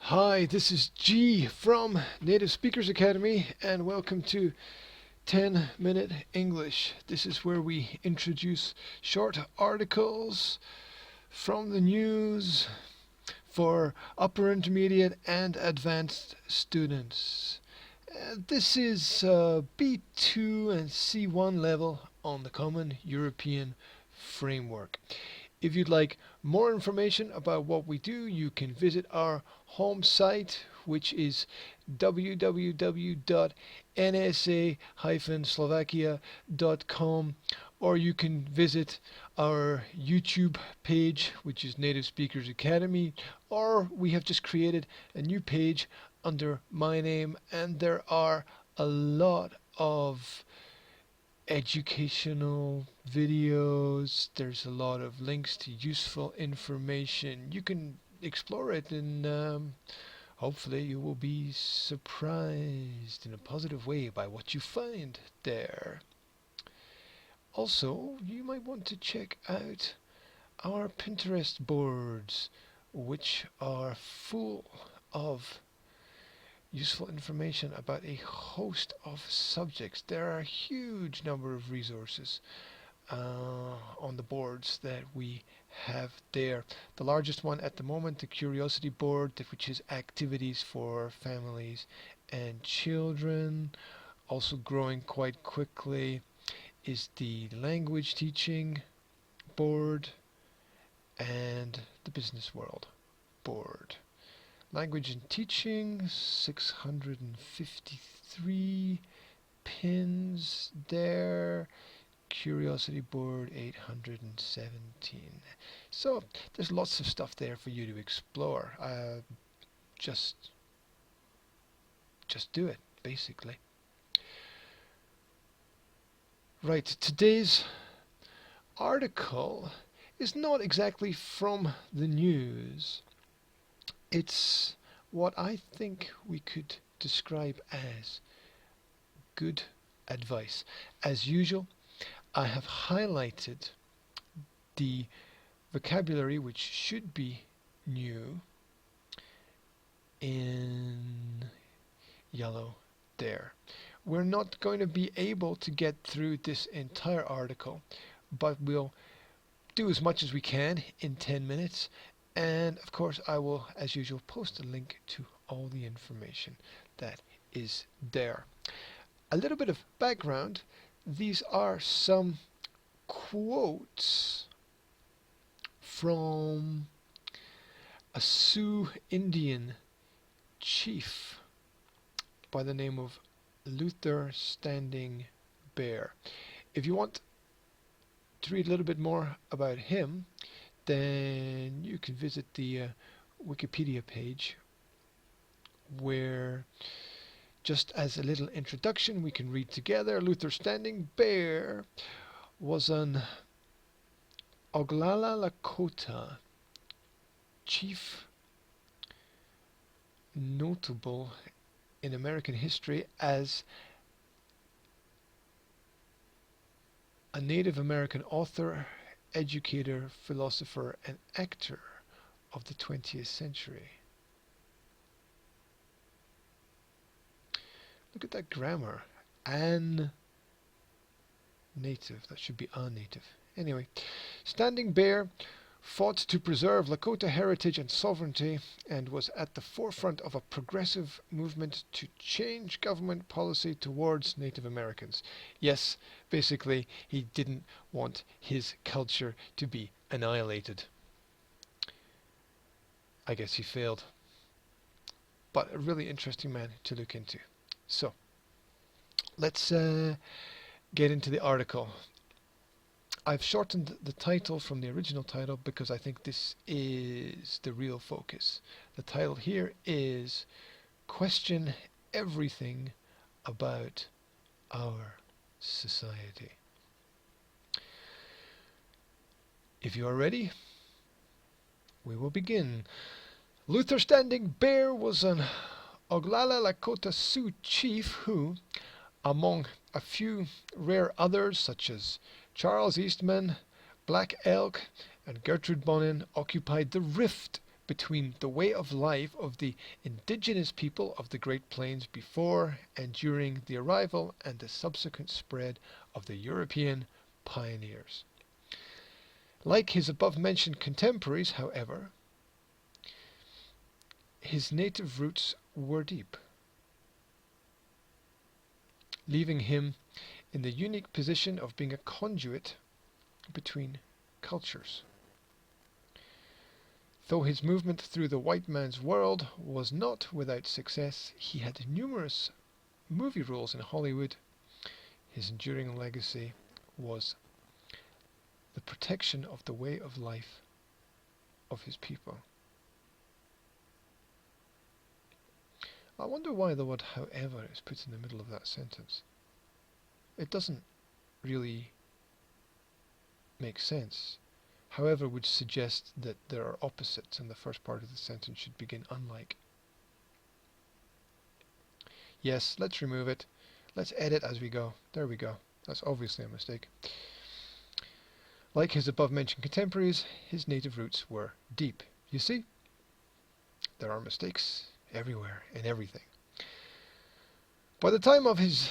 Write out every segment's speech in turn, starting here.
Hi, this is G from Native Speakers Academy, and welcome to 10-Minute English. This is where we introduce short articles from the news for upper intermediate and advanced students. This is B2 and C1 level on the Common European Framework. If you'd like more information about what we do, you can visit our home site, which is www.nsa-slovakia.com, or you can visit our YouTube page, which is Native Speakers Academy, or we have just created a new page under my name, and there are a lot of educational videos. There's a lot of links to useful information. You can explore it, and hopefully you will be surprised in a positive way by what you find there. Also, you might want to check out our Pinterest boards, which are full of useful information about a host of subjects. There are a huge number of resources on the boards that we have there. The largest one at the moment, the Curiosity board, which is activities for families and children. Also growing quite quickly is the language teaching board and the business world board. Language and teaching, 653 pins there. Curiosity board, 817. So there's lots of stuff there for you to explore. Just do it, basically. Right, today's article is not exactly from the news. It's what I think we could describe as good advice. As usual, I have highlighted the vocabulary which should be new in yellow there. We're not going to be able to get through this entire article, but we'll do as much as we can in 10 minutes. And of course, I will, as usual, post a link to all the information that is there. A little bit of background. These are some quotes from a Sioux Indian chief by the name of Luther Standing Bear. If you want to read a little bit more about him, then you can visit the Wikipedia page, where, just as a little introduction, we can read together. Luther Standing Bear was an Oglala Lakota chief, notable in American history as a Native American author, educator, philosopher, and actor of the 20th century. Look at that grammar. An native. That should be a native. Anyway, Standing Bear fought to preserve Lakota heritage and sovereignty, and was at the forefront of a progressive movement to change government policy towards Native Americans. Yes, basically, he didn't want his culture to be annihilated. I guess he failed. But a really interesting man to look into. So, let's get into the article. I've shortened the title from the original title because I think this is the real focus. The title here is Question Everything About Our Society. If you are ready, we will begin. Luther Standing Bear was an Oglala Lakota Sioux chief who, among a few rare others such as Charles Eastman, Black Elk, and Gertrude Bonnin, occupied the rift between the way of life of the indigenous people of the Great Plains before and during the arrival and the subsequent spread of the European pioneers. Like his above-mentioned contemporaries, however, his native roots were deep, leaving him in the unique position of being a conduit between cultures. Though his movement through the white man's world was not without success, he had numerous movie roles in Hollywood. His enduring legacy was the protection of the way of life of his people. I wonder why the word however is put in the middle of that sentence. It doesn't really make sense. However would suggest that there are opposites and the first part of the sentence should begin unlike. Yes, let's remove it. Let's edit as we go. There we go. That's obviously a mistake. Like his above-mentioned contemporaries, his native roots were deep. You see? There are mistakes everywhere in everything. By the time of his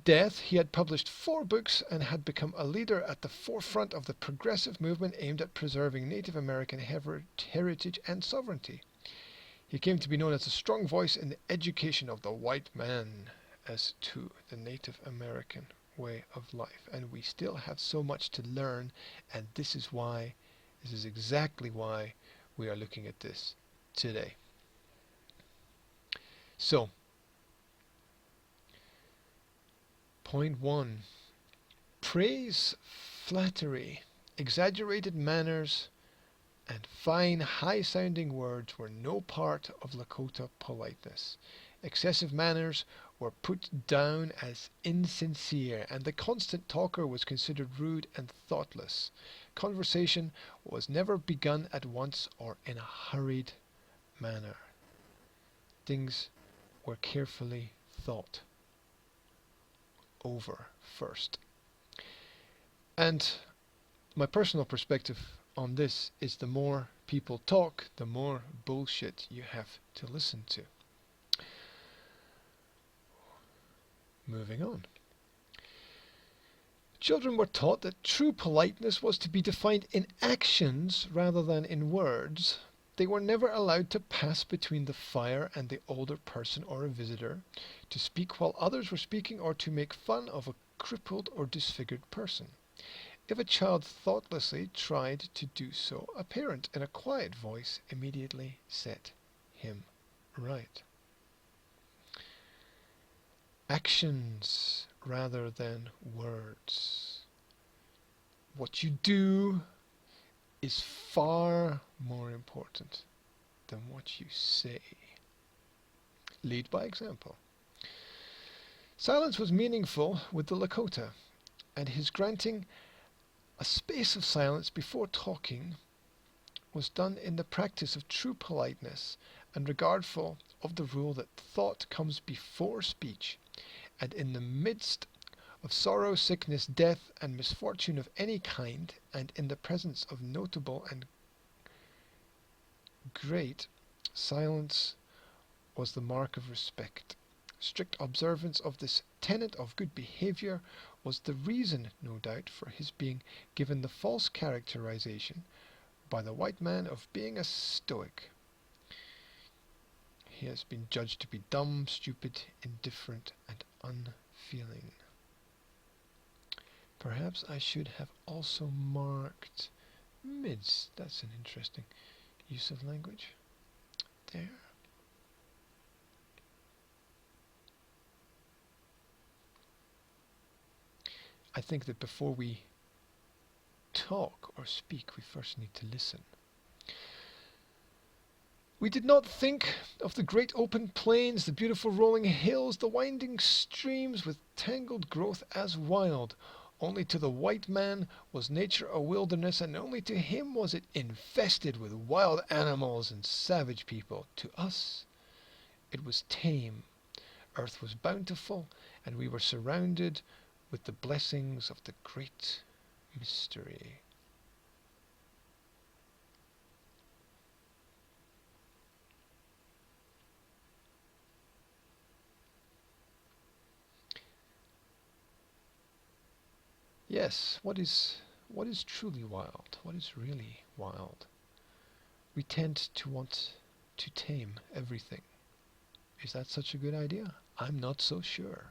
death, he had published 4 books and had become a leader at the forefront of the progressive movement aimed at preserving Native American heritage and sovereignty. He came to be known as a strong voice in the education of the white man as to the Native American way of life. And we still have so much to learn, and this is exactly why we are looking at this today. So, point 1. Praise, flattery, exaggerated manners, and fine, high-sounding words were no part of Lakota politeness. Excessive manners were put down as insincere, and the constant talker was considered rude and thoughtless. Conversation was never begun at once or in a hurried manner. Things were carefully thought over first. And my personal perspective on this is the more people talk, the more bullshit you have to listen to. Moving on. Children were taught that true politeness was to be defined in actions rather than in words. They were never allowed to pass between the fire and the older person or a visitor, to speak while others were speaking, or to make fun of a crippled or disfigured person. If a child thoughtlessly tried to do so, a parent in a quiet voice immediately set him right. Actions rather than words. What you do is far more important than what you say. Lead by example. Silence was meaningful with the Lakota, and his granting a space of silence before talking was done in the practice of true politeness and regardful of the rule that thought comes before speech, and in the midst of sorrow, sickness, death, and misfortune of any kind, and in the presence of notable and great, silence was the mark of respect. Strict observance of this tenet of good behavior was the reason, no doubt, for his being given the false characterization by the white man of being a stoic. He has been judged to be dumb, stupid, indifferent, and unfeeling. Perhaps I should have also marked mids. That's an interesting use of language. There. I think that before we talk or speak, we first need to listen. We did not think of the great open plains, the beautiful rolling hills, the winding streams with tangled growth as wild. Only to the white man was nature a wilderness, and only to him was it infested with wild animals and savage people. To us, it was tame. Earth was bountiful, and we were surrounded with the blessings of the great mystery. Yes, what is truly wild? What is really wild? We tend to want to tame everything. Is that such a good idea? I'm not so sure.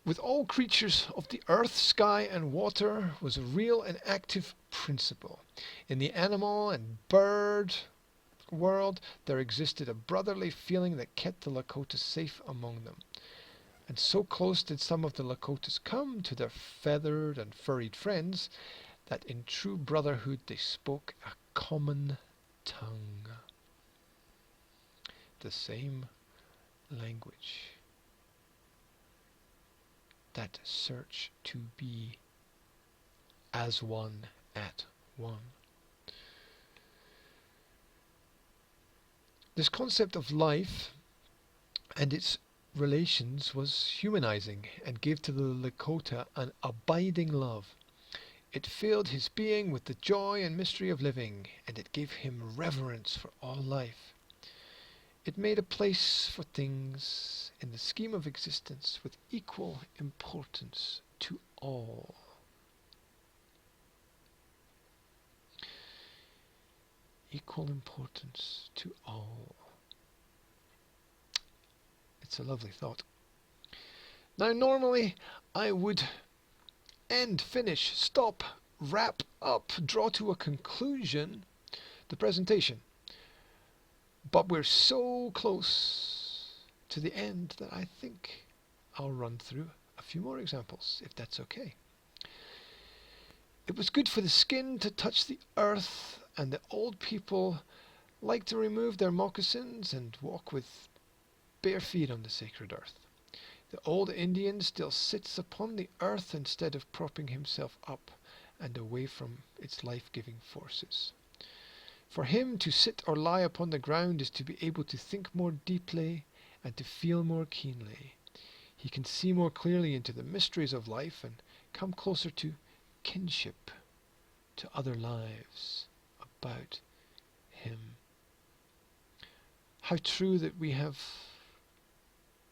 With all creatures of the earth, sky, and water was a real and active principle. In the animal and bird world, there existed a brotherly feeling that kept the Lakota safe among them. And so close did some of the Lakotas come to their feathered and furried friends that in true brotherhood they spoke a common tongue, the same language, that search to be as one at one. This concept of life and its relations was humanizing and gave to the Lakota an abiding love. It filled his being with the joy and mystery of living, and it gave him reverence for all life. It made a place for things in the scheme of existence with equal importance to all. Equal importance to all. It's a lovely thought. Now, normally I would end, finish, stop, wrap up, draw to a conclusion the presentation. But we're so close to the end that I think I'll run through a few more examples, if that's okay. It was good for the skin to touch the earth, and the old people liked to remove their moccasins and walk with bare feet on the sacred earth. The old Indian still sits upon the earth instead of propping himself up and away from its life-giving forces. For him, to sit or lie upon the ground is to be able to think more deeply and to feel more keenly. He can see more clearly into the mysteries of life and come closer to kinship, to other lives about him. How true that we have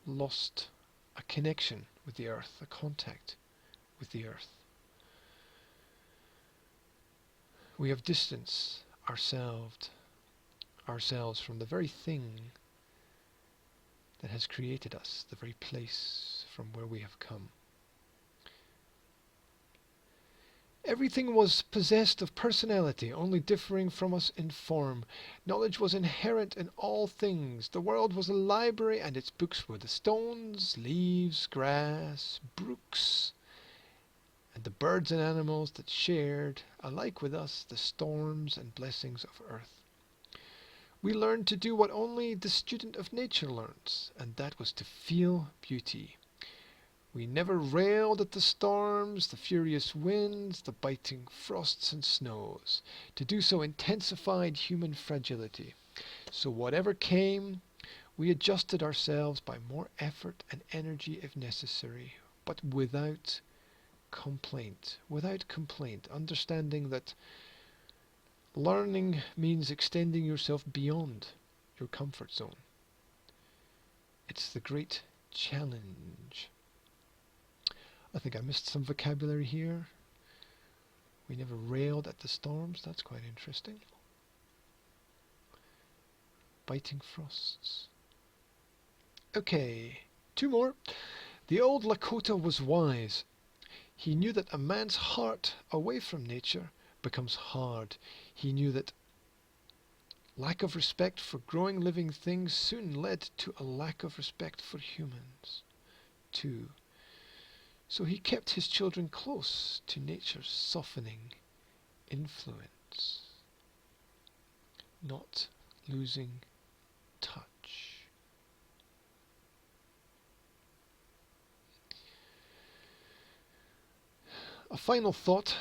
lost a connection with the earth, a contact with the earth. We have distanced ourselves from the very thing that has created us, the very place from where we have come. Everything was possessed of personality, only differing from us in form. Knowledge was inherent in all things. The world was a library, and its books were the stones, leaves, grass, brooks, and the birds and animals that shared, alike with us, the storms and blessings of earth. We learned to do what only the student of nature learns, and that was to feel beauty. We never railed at the storms, the furious winds, the biting frosts and snows. To do so intensified human fragility. So whatever came, we adjusted ourselves by more effort and energy if necessary, but without complaint, understanding that learning means extending yourself beyond your comfort zone. It's the great challenge. I think I missed some vocabulary here. We never railed at the storms. That's quite interesting. Biting frosts. Okay, two more. The old Lakota was wise. He knew that a man's heart away from nature becomes hard. He knew that lack of respect for growing living things soon led to a lack of respect for humans, too. So he kept his children close to nature's softening influence, not losing touch. A final thought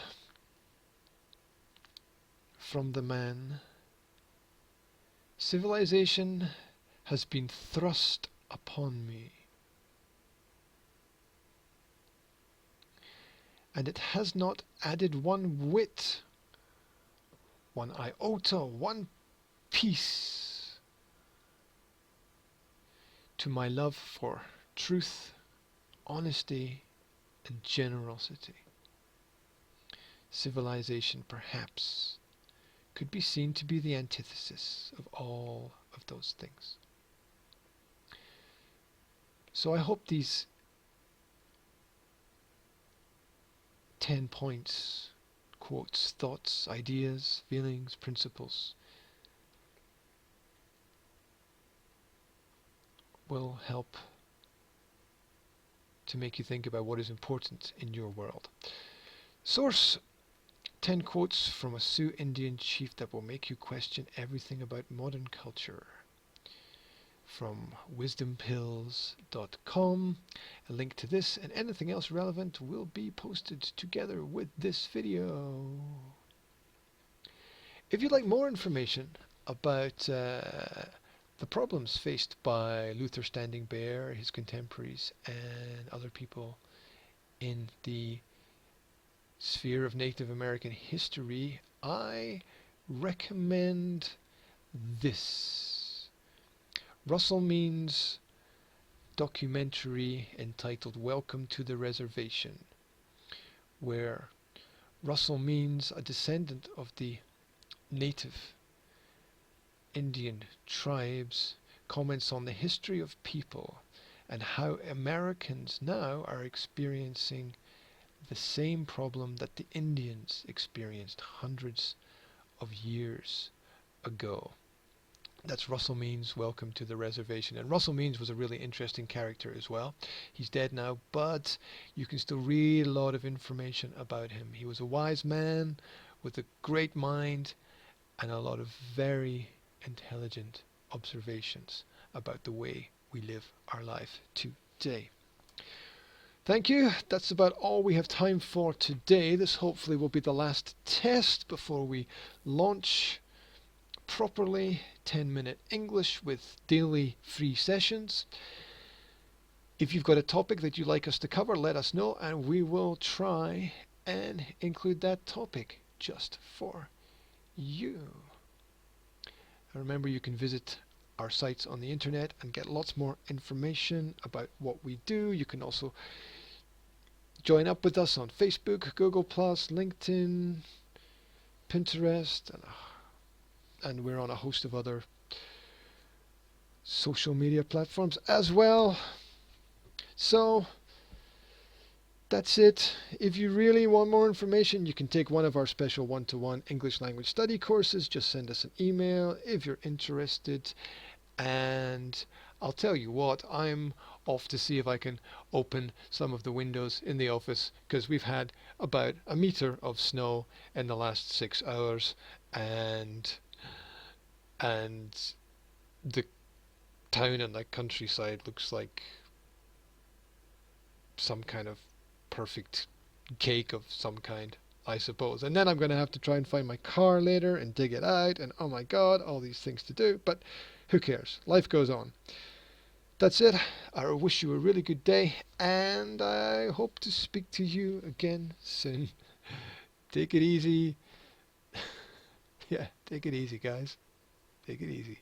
from the man. Civilization has been thrust upon me, and it has not added one whit, one iota, one piece to my love for truth, honesty, and generosity. Civilization, perhaps, could be seen to be the antithesis of all of those things. So I hope these 10 points, quotes, thoughts, ideas, feelings, principles will help to make you think about what is important in your world. Source: 10 quotes from a Sioux Indian chief that will make you question everything about modern culture. From wisdompills.com. A link to this and anything else relevant will be posted together with this video. If you'd like more information about the problems faced by Luther Standing Bear, his contemporaries, and other people in the sphere of Native American history, I recommend this. Russell Means' documentary entitled Welcome to the Reservation, where Russell Means, a descendant of the native Indian tribes, comments on the history of people and how Americans now are experiencing the same problem that the Indians experienced hundreds of years ago. That's Russell Means' Welcome to the Reservation. And Russell Means was a really interesting character as well. He's dead now, but you can still read a lot of information about him. He was a wise man with a great mind and a lot of very intelligent observations about the way we live our life today. Thank you. That's about all we have time for today. This hopefully will be the last test before we launch properly 10-minute English with daily free sessions. If you've got a topic that you'd like us to cover, let us know and we will try and include that topic just for you. And remember, you can visit our sites on the internet and get lots more information about what we do. You can also join up with us on Facebook, Google+, LinkedIn, Pinterest, and we're on a host of other social media platforms as well. So that's it. If you really want more information, you can take one of our special one-to-one English language study courses. Just send us an email if you're interested. And I'll tell you what, I'm off to see if I can open some of the windows in the office, because we've had about a meter of snow in the last 6 hours, and the town and the countryside looks like some kind of perfect cake of some kind, I suppose. And then I'm going to have to try and find my car later and dig it out, and oh my god, all these things to do, but who cares? Life goes on. That's it. I wish you a really good day, and I hope to speak to you again soon. Take it easy. Yeah, take it easy, guys. Take it easy.